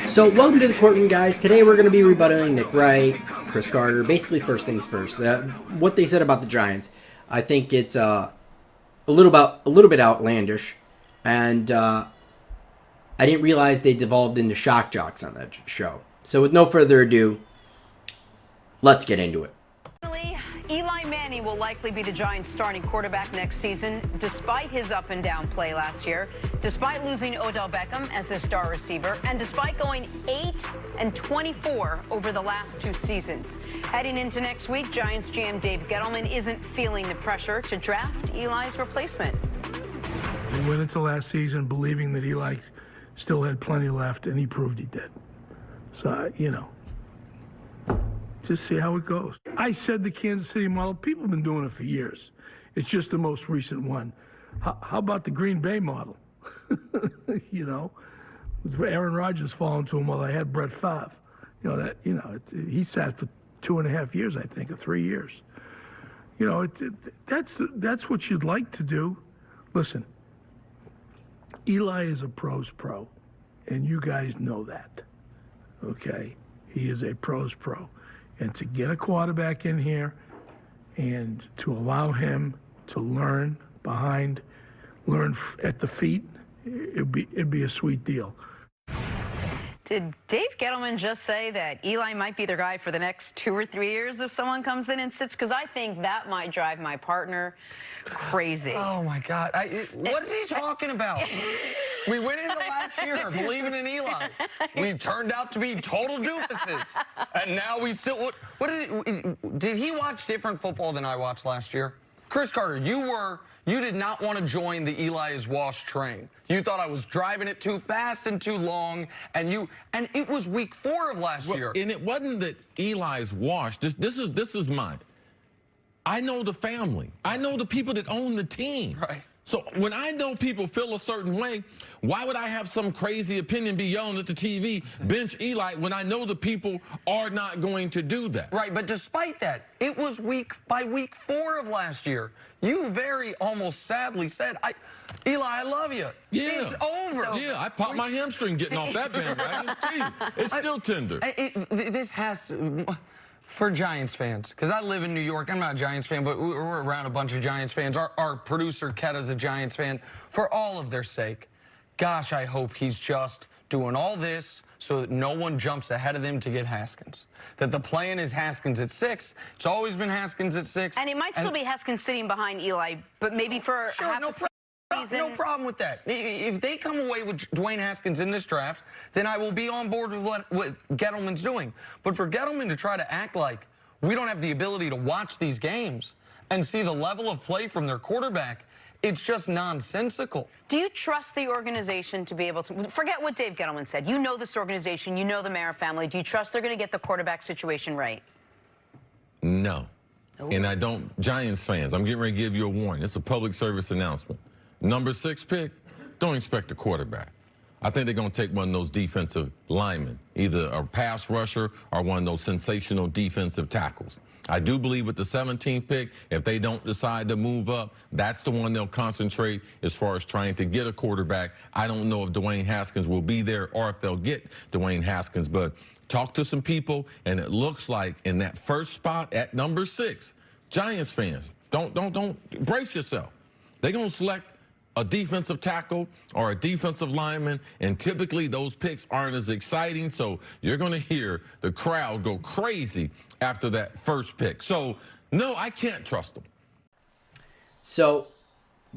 So, welcome to the courtroom, guys. Today we're going to be rebutting Nick Wright, Chris Carter. Basically, first things first. What they said about the Giants, I think it's a little bit outlandish, and I didn't realize they devolved into shock jocks on that show. So, with no further ado, let's get into it. Eli Manning will likely be the Giants' starting quarterback next season, despite his up-and-down play last year, despite losing Odell Beckham as his star receiver, and despite going 8-24 over the last two seasons. Heading into next week, Giants GM Dave Gettleman isn't feeling the pressure to draft Eli's replacement. They went into last season believing that Eli still had plenty left, and he proved he did. So, just see how it goes. I said the Kansas City model. People have been doing it for years. It's just the most recent one. How about the Green Bay model? With Aaron Rodgers falling to him while I had Brett Favre. He sat for 2.5 years, I think, or 3 years. That's what you'd like to do. Listen, Eli is a pro's pro, and you guys know that. Okay, he is a pro's pro. And to get a quarterback in here and to allow him to learn at the feet, it'd be a sweet deal. Did Dave Gettleman just say that Eli might be the guy for the next 2 or 3 years if someone comes in and sits? Because I think that might drive my partner crazy. Oh, my God. What is he talking about? We went into last year believing in Eli. We turned out to be total doofuses. And now we still... Did he watch different football than I watched last year? Chris Carter, you did not want to join the Eli is washed train. You thought I was driving it too fast and too long, and it was week 4 of last year. And it wasn't that Eli's washed. This is mine. I know the family. I know the people that own the team. Right. So when I know people feel a certain way, why would I have some crazy opinion be yelling at the TV, bench Eli, when I know the people are not going to do that? Right, but despite that, it was week 4 of last year. You very almost sadly said, Eli, I love you. Yeah. It's over. Yeah, I popped my hamstring getting off that bandwagon. It's still tender. This has to... For Giants fans, because I live in New York, I'm not a Giants fan, but we're around a bunch of Giants fans. Our producer, Ketta's a Giants fan. For all of their sake, gosh, I hope he's just doing all this so that no one jumps ahead of him to get Haskins. That the plan is Haskins at 6. It's always been Haskins at 6. And it might still be Haskins sitting behind Eli, but maybe for half a season. No problem with that. If they come away with Dwayne Haskins in this draft, then I will be on board with what Gettleman's doing. But for Gettleman to try to act like we don't have the ability to watch these games and see the level of play from their quarterback, it's just nonsensical. Do you trust the organization to be able to... Forget what Dave Gettleman said. You know this organization. You know the Mara family. Do you trust they're going to get the quarterback situation right? No. And I don't... Giants fans, I'm getting ready to give you a warning. It's a public service announcement. Number 6 pick, don't expect a quarterback. I think they're going to take one of those defensive linemen, either a pass rusher or one of those sensational defensive tackles. I do believe with the 17th pick, if they don't decide to move up, that's the one they'll concentrate as far as trying to get a quarterback. I don't know if Dwayne Haskins will be there or if they'll get Dwayne Haskins, but talk to some people, and it looks like in that first spot at number 6, Giants fans, don't brace yourself. They're going to select a defensive tackle or a defensive lineman, and typically those picks aren't as exciting, so you're going to hear the crowd go crazy after that first pick. So, no, I can't trust them. So,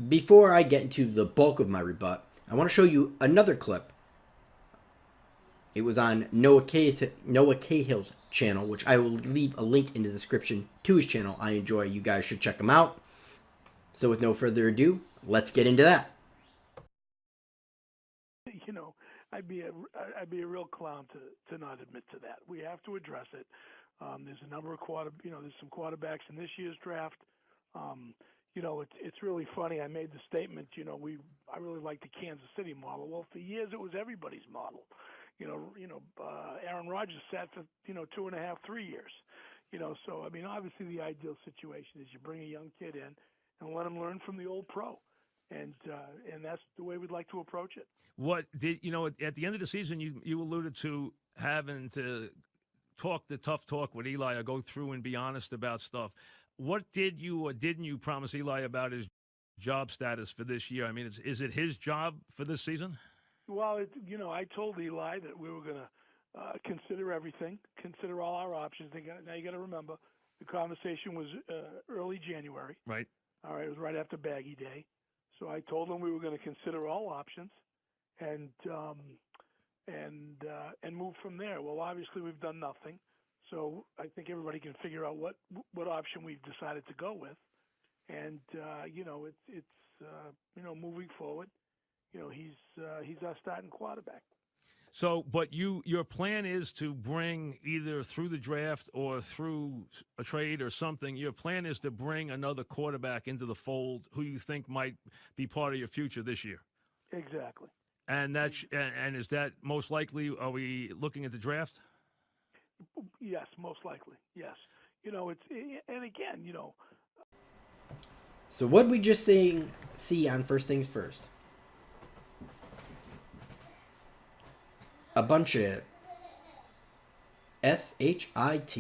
before I get into the bulk of my rebut, I want to show you another clip. It was on Noah Cahill's channel, which I will leave a link in the description to his channel. I enjoy. You guys should check him out. So with no further ado, let's get into that. I'd be a real clown to not admit to that. We have to address it. There's a number of there's some quarterbacks in this year's draft. It's really funny. I made the statement, I really like the Kansas City model. Well, for years it was everybody's model. Aaron Rodgers sat for 2.5, 3 years. So obviously the ideal situation is you bring a young kid in and let him learn from the old pro. and that's the way we'd like to approach it. What did at the end of the season? You alluded to having to talk the tough talk with Eli, or go through and be honest about stuff. What did you or didn't you promise Eli about his job status for this year? I mean, is it his job for this season? Well, I told Eli that we were going to consider everything, consider all our options. Now you got to remember, the conversation was early January. Right. All right, it was right after Baggy Day. So I told him we were going to consider all options and move from there. Well, obviously we've done nothing. So I think everybody can figure out what option we've decided to go with. And moving forward, he's our starting quarterback. So, but your plan is to bring, either through the draft or through a trade or something, your plan is to bring another quarterback into the fold who you think might be part of your future this year. Exactly. And and is that most likely? Are we looking at the draft? Yes, most likely. Yes. And again. So what did we just see on First Things First? A bunch of SHIT.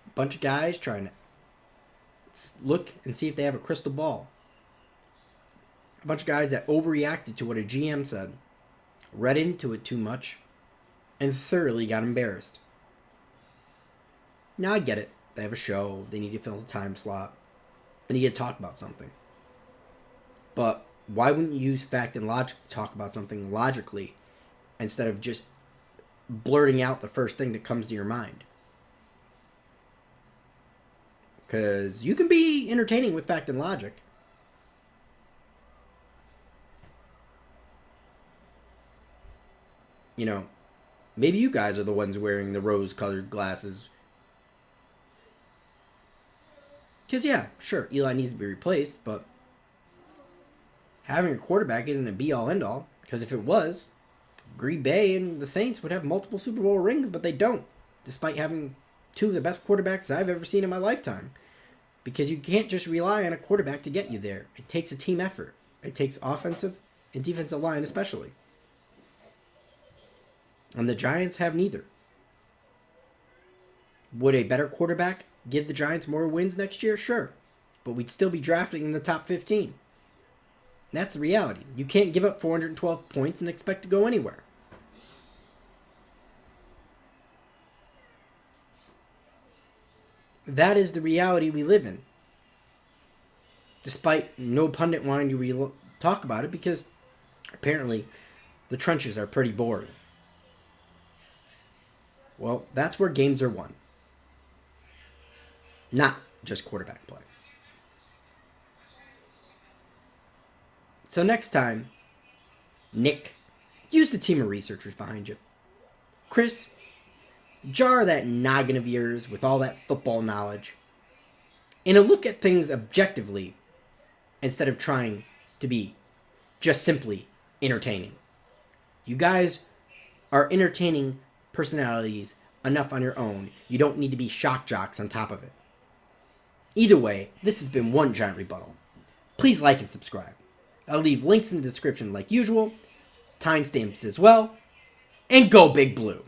A bunch of guys trying to look and see if they have a crystal ball. A bunch of guys that overreacted to what a GM said, read into it too much, and thoroughly got embarrassed. Now I get it. They have a show. They need to fill a time slot. They need to talk about something. But why wouldn't you use fact and logic to talk about something logically instead of just blurting out the first thing that comes to your mind? Because you can be entertaining with fact and logic. Maybe you guys are the ones wearing the rose-colored glasses. Because, yeah, sure, Eli needs to be replaced, but having a quarterback isn't a be-all, end-all. Because if it was, Green Bay and the Saints would have multiple Super Bowl rings, but they don't, despite having two of the best quarterbacks I've ever seen in my lifetime. Because you can't just rely on a quarterback to get you there. It takes a team effort. It takes offensive and defensive line especially. And the Giants have neither. Would a better quarterback give the Giants more wins next year? Sure. But we'd still be drafting in the top 15. That's the reality. You can't give up 412 points and expect to go anywhere. That is the reality we live in. Despite no pundit wanting to talk about it, because apparently the trenches are pretty boring. Well, that's where games are won. Not just quarterback play. So next time, Nick, use the team of researchers behind you. Chris, jar that noggin of yours with all that football knowledge, and look at things objectively instead of trying to be just simply entertaining. You guys are entertaining personalities enough on your own. You don't need to be shock jocks on top of it. Either way, this has been One Giant Rebuttal. Please like and subscribe. I'll leave links in the description like usual, timestamps as well, and go Big Blue!